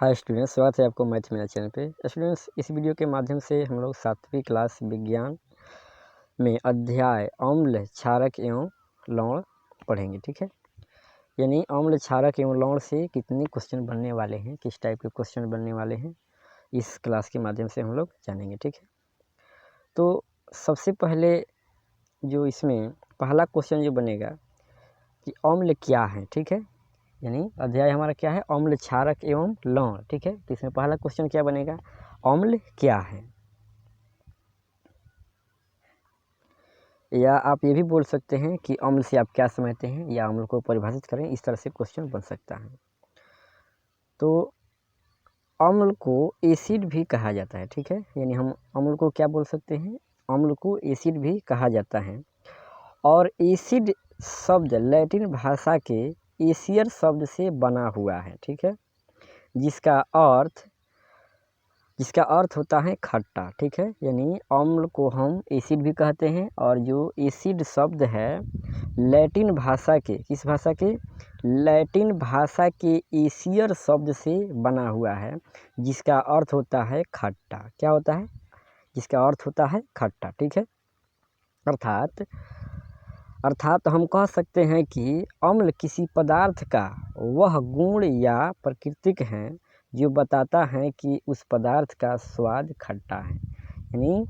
Hi students, स्वागत है आपको मैथ मेरा चैनल पे। स्टूडेंट्स, इस वीडियो के माध्यम से हम लोग 7वीं क्लास विज्ञान में अध्याय अम्ल, क्षारक एवं लवण पढ़ेंगे। ठीक है, यानी अम्ल, क्षारक एवं लवण से कितने क्वेश्चन बनने वाले हैं, किस टाइप के क्वेश्चन बनने वाले हैं, इस क्लास के माध्यम से हम लोग जानेंगे। ठीक है, तो सबसे पहले जो इसमें पहला क्वेश्चन जो बनेगा कि अम्ल क्या है। ठीक है, यानी अध्याय हमारा क्या है, अम्ल, क्षारक एवं लवण। ठीक है, तो इसमें पहला क्वेश्चन क्या बनेगा, अम्ल क्या है। या आप ये भी बोल सकते हैं कि अम्ल से आप क्या समझते हैं, या अम्ल को परिभाषित करें, इस तरह से क्वेश्चन बन सकता है। तो अम्ल को एसिड भी कहा जाता है। ठीक है, यानी हम अम्ल को क्या बोल सकते हैं, अम्ल को एसिड भी कहा जाता है। और एसिड शब्द लैटिन भाषा के एसियर शब्द से बना हुआ है। ठीक है, जिसका अर्थ होता है खट्टा। ठीक है, यानी अम्ल को हम एसिड भी कहते हैं, और जो एसिड शब्द है लैटिन भाषा के, किस भाषा के, लैटिन भाषा के एसियर शब्द से बना हुआ है, जिसका अर्थ होता है खट्टा। क्या होता है, जिसका अर्थ होता है खट्टा। ठीक है, अर्थात हम कह सकते हैं कि अम्ल किसी पदार्थ का वह गुण या प्राकृतिक है जो बताता है कि उस पदार्थ का स्वाद खट्टा है। यानी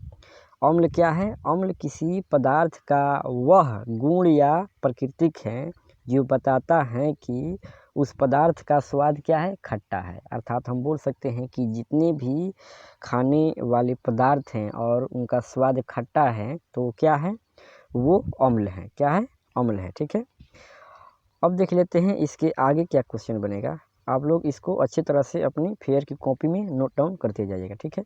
अम्ल क्या है, अम्ल किसी पदार्थ का वह गुण या प्राकृतिक है जो बताता है कि उस पदार्थ का स्वाद क्या है, खट्टा है। अर्थात हम बोल सकते हैं कि जितने भी खाने वाले पदार्थ हैं और उनका स्वाद खट्टा है, तो क्या है, वो अम्ल है। क्या है, अम्ल है। ठीक है, अब देख लेते हैं इसके आगे क्या क्वेश्चन बनेगा। आप लोग इसको अच्छी तरह से अपनी फेयर की कॉपी में नोट डाउन करते जाइएगा। ठीक है,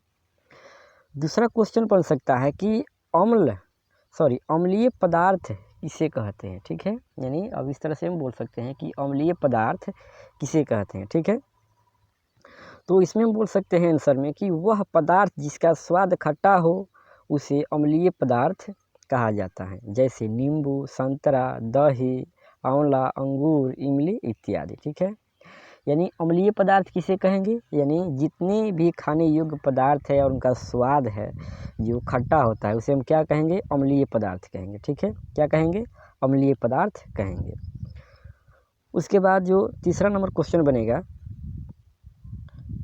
दूसरा क्वेश्चन बन सकता है कि अम्लीय पदार्थ किसे कहते हैं। ठीक है, यानी अब इस तरह से हम बोल सकते हैं कि अम्लीय पदार्थ किसे कहते हैं। ठीक है, तो इसमें हम बोल सकते हैं आंसर में कि वह पदार्थ जिसका स्वाद खट्टा हो उसे अम्लीय पदार्थ कहा जाता है, जैसे नींबू, संतरा, दही, आंवला, अंगूर, इमली इत्यादि। ठीक है, यानी अम्लीय पदार्थ किसे कहेंगे, यानी जितने भी खाने योग्य पदार्थ है और उनका स्वाद है जो खट्टा होता है, उसे हम क्या कहेंगे, अम्लीय पदार्थ कहेंगे। ठीक है, क्या कहेंगे, अम्लीय पदार्थ कहेंगे। उसके बाद जो तीसरा नंबर क्वेश्चन बनेगा,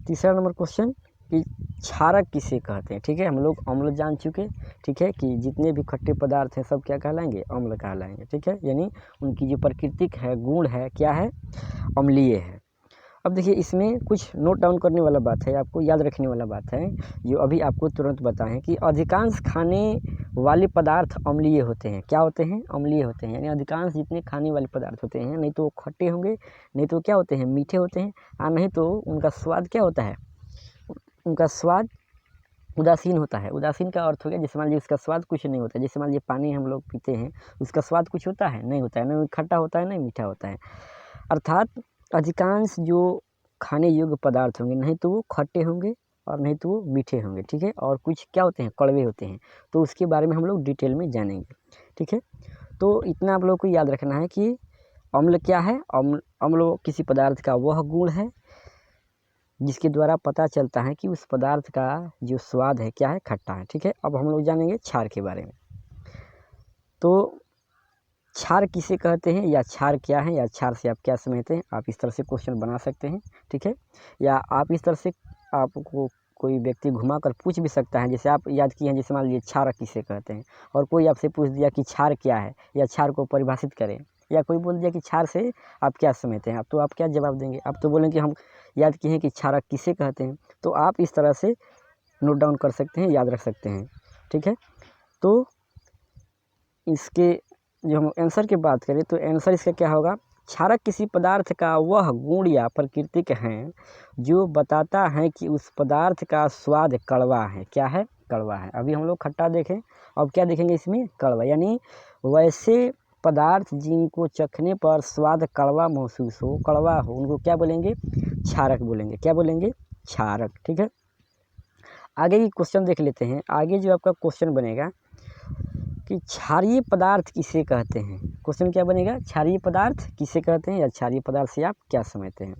तीसरा नंबर क्वेश्चन कि क्षारक किसे कहते हैं। ठीक है, हम लोग अम्ल जान चुके। ठीक है, कि जितने भी खट्टे पदार्थ हैं सब क्या कहलाएंगे, अम्ल कहलाएंगे। ठीक है, यानी उनकी जो प्राकृतिक है, गुण है, क्या है, अम्लीय है। अब देखिए, इसमें कुछ नोट डाउन करने वाला बात है, आपको याद रखने वाला बात है, जो अभी आपको तुरंत बताएं कि अधिकांश खाने वाले पदार्थ अम्लीय होते हैं। क्या होते हैं, अम्लीय होते हैं। यानी अधिकांश जितने खाने वाले पदार्थ होते हैं, नहीं तो खट्टे होंगे, नहीं तो क्या होते हैं, मीठे होते हैं, और नहीं तो उनका स्वाद क्या होता है, उनका स्वाद उदासीन होता है। उदासीन का अर्थ हो गया, जैसे मान लीजिए उसका स्वाद कुछ नहीं होता है। जैसे मान लीजिए पानी हम लोग पीते हैं, उसका स्वाद कुछ होता है, नहीं होता है, नहीं खट्टा होता है, नहीं मीठा होता है। अर्थात अधिकांश जो खाने योग्य पदार्थ होंगे, नहीं तो वो खट्टे होंगे और नहीं तो वो मीठे होंगे। ठीक है, और कुछ क्या होते हैं, कड़वे होते हैं। तो उसके बारे में हम लोग डिटेल में जानेंगे। ठीक है, तो इतना आप लोग को याद रखना है कि अम्ल क्या है, अम्ल किसी पदार्थ का वह गुण है जिसके द्वारा पता चलता है कि उस पदार्थ का जो स्वाद है क्या है, खट्टा है। ठीक है, अब हम लोग जानेंगे क्षार के बारे में। तो क्षार किसे कहते हैं, या क्षार क्या है, या क्षार से आप क्या समझते हैं, आप इस तरह से क्वेश्चन बना सकते हैं। ठीक है, या आप इस तरह से, आपको कोई व्यक्ति घुमा कर पूछ भी सकता है, जैसे आप याद किए हैं, जैसे मान लीजिए क्षारक किसे कहते हैं, और कोई आपसे पूछ दिया कि क्षार क्या है, या क्षार को परिभाषित करें, या कोई बोल दिया कि क्षार से आप क्या समझते हैं, तो आप क्या जवाब देंगे, आप तो बोलेंगे हम याद किए हैं कि क्षारक किसे कहते हैं। तो आप इस तरह से नोट डाउन कर सकते हैं, याद रख सकते हैं। ठीक है, तो इसके जो हम आंसर की बात करें, तो आंसर इसका क्या होगा, क्षारक किसी पदार्थ का वह गुण या प्राकृतिक है जो बताता है कि उस पदार्थ का स्वाद कड़वा है। क्या है, कड़वा है। अभी हम लोग खट्टा देखें, अब क्या देखेंगे इसमें, कड़वा। यानी वैसे पदार्थ जिनको चखने पर स्वाद कड़वा महसूस हो, कड़वा हो, उनको क्या बोलेंगे, क्षारक बोलेंगे। क्या बोलेंगे, क्षारक। ठीक है, आगे की क्वेश्चन देख लेते हैं। आगे जो आपका क्वेश्चन बनेगा कि क्षारीय पदार्थ किसे कहते हैं। क्वेश्चन क्या बनेगा, क्षारीय पदार्थ किसे कहते हैं, या क्षारीय पदार्थ से आप क्या समझते हैं।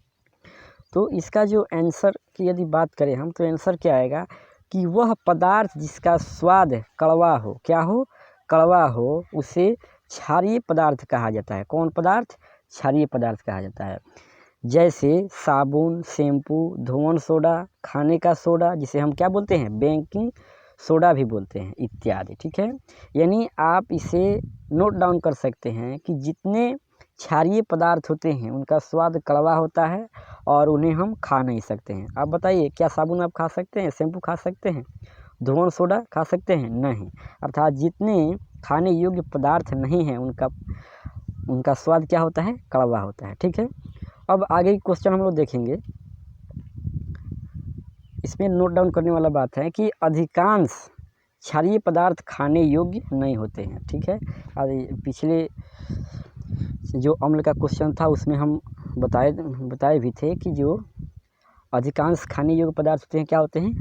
तो इसका जो आंसर की यदि बात करें हम, तो आंसर क्या आएगा कि वह पदार्थ जिसका स्वाद कड़वा हो, क्या हो, कड़वा हो, उसे क्षारीय पदार्थ कहा जाता है। कौन पदार्थ? क्षारीय पदार्थ कहा जाता है। जैसे साबुन, शैम्पू, धोवन सोडा, खाने का सोडा, जिसे हम क्या बोलते हैं, बेकिंग सोडा भी बोलते हैं, इत्यादि। ठीक है, यानी आप इसे नोट डाउन कर सकते हैं कि जितने क्षारीय पदार्थ होते हैं उनका स्वाद कड़वा होता है और उन्हें हम खा नहीं सकते हैं। आप बताइए, क्या साबुन आप खा सकते हैं, शैम्पू खा सकते हैं, धोवन सोडा खा सकते हैं? नहीं। अर्थात जितने खाने योग्य पदार्थ नहीं हैं उनका स्वाद क्या होता है, कड़वा होता है। ठीक है, अब आगे क्वेश्चन हम लोग देखेंगे। इसमें नोट डाउन करने वाला बात है कि अधिकांश क्षारीय पदार्थ खाने योग्य नहीं होते हैं। ठीक है, पिछले जो अम्ल का क्वेश्चन था उसमें हम बताए भी थे कि जो अधिकांश खाने योग्य पदार्थ होते हैं क्या होते हैं,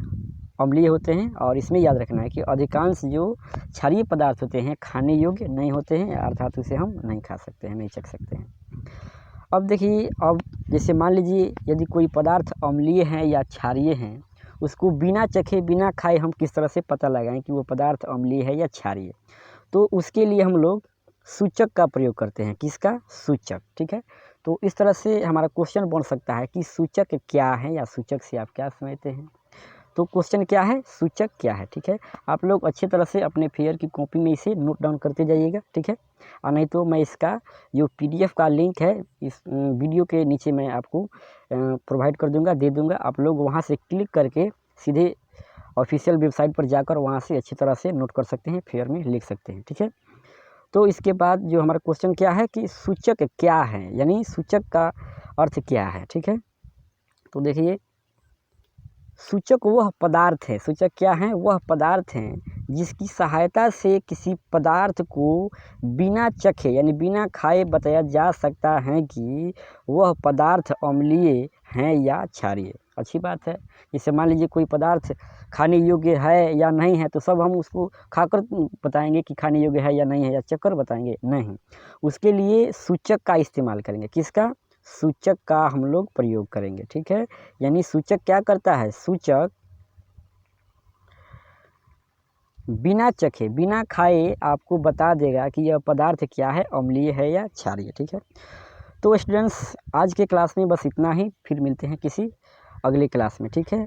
अम्लीय होते हैं। और इसमें याद रखना है कि अधिकांश जो क्षारीय पदार्थ होते हैं खाने योग्य नहीं होते हैं, अर्थात उसे हम नहीं खा सकते हैं, नहीं चख सकते हैं। अब देखिए, अब जैसे मान लीजिए यदि कोई पदार्थ अम्लीय है या क्षारीय है, उसको बिना चखे बिना खाए हम किस तरह से पता लगाएं कि वो पदार्थ अम्लीय है या क्षारीय? तो उसके लिए हम लोग सूचक का प्रयोग करते हैं। किसका? सूचक। ठीक है, तो इस तरह से हमारा क्वेश्चन बन सकता है कि सूचक क्या है, या सूचक से आप क्या समझते हैं। तो क्वेश्चन क्या है, सूचक क्या है। ठीक है, आप लोग अच्छी तरह से अपने फेयर की कॉपी में इसे नोट डाउन करते जाइएगा। ठीक है, और नहीं तो मैं इसका जो PDF का लिंक है इस वीडियो के नीचे मैं आपको प्रोवाइड कर दूंगा, दे दूंगा। आप लोग वहां से क्लिक करके सीधे ऑफिशियल वेबसाइट पर जाकर वहां से अच्छी तरह से नोट कर सकते हैं, फेयर में लिख सकते हैं। ठीक है, तो इसके बाद जो हमारा क्वेश्चन क्या है कि सूचक क्या है, यानी सूचक का अर्थ क्या है। ठीक है, तो देखिए, सूचक वह पदार्थ है, सूचक क्या है, वह पदार्थ हैं जिसकी सहायता से किसी पदार्थ को बिना चखे यानी बिना खाए बताया जा सकता है कि वह पदार्थ अम्लीय है या क्षारीय। अच्छी बात है। जैसे मान लीजिए कोई पदार्थ खाने योग्य है या नहीं है, तो सब हम उसको खाकर बताएंगे कि खाने योग्य है या नहीं है, या चखकर बताएंगे? नहीं, उसके लिए सूचक का इस्तेमाल करेंगे। किसका? सूचक का हम लोग प्रयोग करेंगे। ठीक है, यानी सूचक क्या करता है, सूचक बिना चखे बिना खाए आपको बता देगा कि यह पदार्थ क्या है, अम्लीय है या क्षारीय। ठीक है, तो स्टूडेंट्स आज के क्लास में बस इतना ही, फिर मिलते हैं किसी अगले क्लास में। ठीक है।